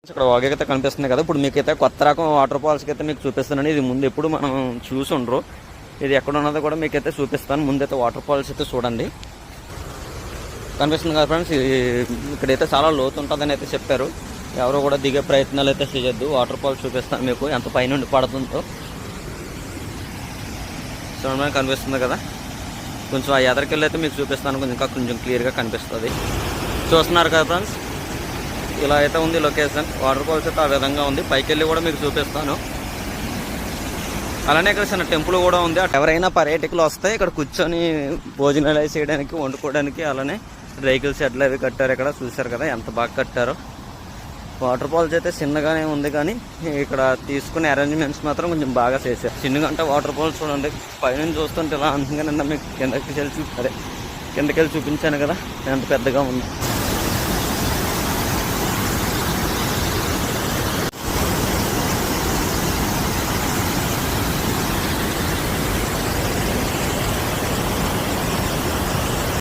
ఇక్కడ వాగైతే కనిపిస్తుంది కదా. ఇప్పుడు మీకైతే కొత్త రకం వాటర్ ఫాల్స్కి అయితే మీకు చూపిస్తానండి. ఇది ముందు ఎప్పుడు మనం చూసి ఉండరు. ఇది ఎక్కడ ఉన్నదో కూడా మీకైతే చూపిస్తాను. ముందైతే వాటర్ ఫాల్స్ అయితే చూడండి. కనిపిస్తుంది కదా ఫ్రెండ్స్. ఇక్కడైతే చాలా లోతు ఉంటుందని అయితే చెప్పారు. ఎవరు కూడా దిగే ప్రయత్నాలు అయితే చేయొద్దు. వాటర్ ఫాల్స్ చూపిస్తాను మీకు ఎంత పైనుండి పడుతుందో. చూడడానికి కనిపిస్తుంది కదా. కొంచెం ఆ ఎదరికెళ్ళి అయితే మీకు చూపిస్తాను. కొంచెం క్లియర్గా కనిపిస్తుంది. చూస్తున్నారు కదా ఫ్రెండ్స్. ఇలా అయితే ఉంది లొకేషన్. వాటర్ ఫాల్స్ అయితే ఆ విధంగా ఉంది. పైకి వెళ్ళి కూడా మీకు చూపిస్తాను. అలానే ఇక్కడ చిన్న టెంపుల్ కూడా ఉంది. ఎవరైనా పర్యాటకులు వస్తే ఇక్కడ కూర్చొని భోజనాలు చేయడానికి, వండుకోవడానికి, అలానే రైకిల్ షెడ్లు అవి కట్టారు. ఇక్కడ చూశారు కదా ఎంత బాగా కట్టారో. వాటర్ ఫాల్స్ అయితే చిన్నగానే ఉంది, కానీ ఇక్కడ తీసుకునే అరేంజ్మెంట్స్ మాత్రం కొంచెం బాగా చేశారు. చిన్నగా అంటే వాటర్ ఫాల్స్ చూడండి. పైన చూస్తుంటే ఇలా అందుకని మీకు కిందకి వెళ్ళి చూపించాను కదా ఎంత పెద్దగా ఉంది.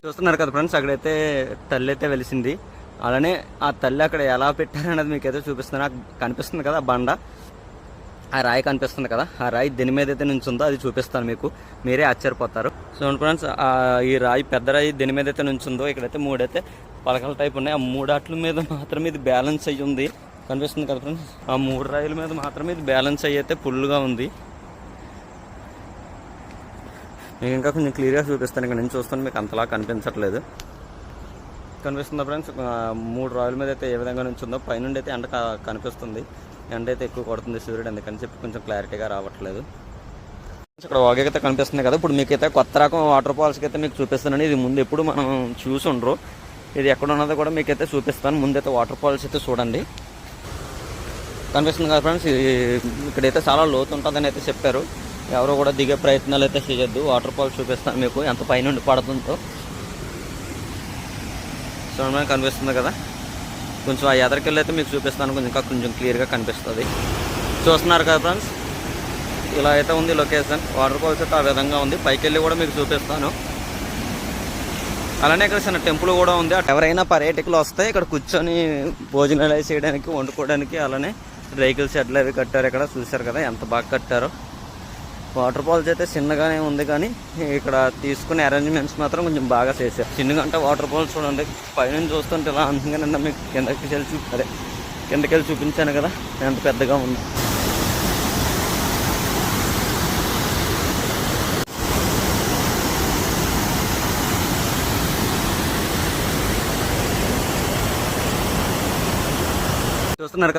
చూస్తున్నారు కదా ఫ్రెండ్స్. అక్కడైతే తల్లి అయితే వెలిసింది. అలానే ఆ తల్లి అక్కడ ఎలా పెట్టారనేది మీకైతే చూపిస్తున్నా. కనిపిస్తుంది కదా బండ, ఆ రాయి కనిపిస్తుంది కదా. ఆ రాయి దేని మీద అయితే నుంచుందో అది చూపిస్తాను మీకు. మీరే ఆశ్చర్యపోతారు. చూడండి ఫ్రెండ్స్, ఈ రాయి పెద్ద రాయి దేని మీద అయితే నుంచుందో. ఇక్కడైతే మూడైతే పలకల టైప్ ఉన్నాయి. ఆ మూడాట్ల మీద మాత్రమే ఇది బ్యాలెన్స్ అయ్యి ఉంది. కనిపిస్తుంది కదా ఫ్రెండ్స్. ఆ మూడు రాయిల మీద మాత్రమే ఇది బ్యాలెన్స్ అయ్యి అయితే ఫుల్గా ఉంది. మీకు ఇంకా కొంచెం క్లియర్గా చూపిస్తాను. ఇక్కడ నుంచి చూస్తాను మీకు అంతలా కనిపించట్లేదు. కనిపిస్తుందా ఫ్రెండ్స్. మూడు రాయల మీద అయితే ఏ విధంగా నుంచి ఉందో. పైనుండి అయితే ఎండ కనిపిస్తుంది. ఎండ అయితే ఎక్కువ కొడుతుంది సూర్యుడు, అందుకని చెప్పి కొంచెం క్లారిటీగా రావట్లేదు. ఇక్కడ వాగైతే కనిపిస్తుంది కదా. ఇప్పుడు మీకైతే కొత్త రకం వాటర్ ఫాల్స్కి అయితే మీకు చూపిస్తానండి. ఇది ముందు ఎప్పుడు మనం చూసి ఉండరు. ఇది ఎక్కడ ఉన్నదో కూడా మీకైతే చూపిస్తాను. ముందైతే వాటర్ ఫాల్స్ అయితే చూడండి. కనిపిస్తుంది కదా ఫ్రెండ్స్. ఇక్కడైతే చాలా లోతు ఉంటుందని అయితే చెప్పారు. ఎవరు కూడా దిగే ప్రయత్నాలు అయితే చేయొద్దు. వాటర్ ఫాల్స్ చూపిస్తాను మీకు ఎంత పైనుండి పడుతుందో. చూడడానికి కనిపిస్తుంది కదా. కొంచెం ఆ ఎదరికెళ్ళి అయితే మీకు చూపిస్తాను. కొంచెం క్లియర్గా కనిపిస్తుంది. చూస్తున్నారు కదా ఫ్రెండ్స్. ఇలా అయితే ఉంది లొకేషన్. వాటర్ ఫాల్స్ అయితే ఆ విధంగా ఉంది. పైకి వెళ్ళి కూడా మీకు చూపిస్తాను. అలానే ఇక్కడ చిన్న టెంపుల్ కూడా ఉంది. ఎవరైనా పర్యాటకులు వస్తే ఇక్కడ కూర్చొని భోజనాలు చేయడానికి, వండుకోవడానికి, అలానే రైకిల్ షెడ్లు అవి కట్టారు. ఇక్కడ చూశారు కదా ఎంత బాగా కట్టారో. వాటర్ ఫాల్స్ అయితే చిన్నగానే ఉంది, కానీ ఇక్కడ తీసుకునే అరేంజ్మెంట్స్ మాత్రం కొంచెం బాగా చేశారు. చిన్నగా అంటే వాటర్ ఫాల్స్ చూడండి. పైన చూస్తుంటే ఇలా అందుకని మీకు కిందకి వెళ్ళి చూపించాను కదా ఎంత పెద్దగా ఉంది.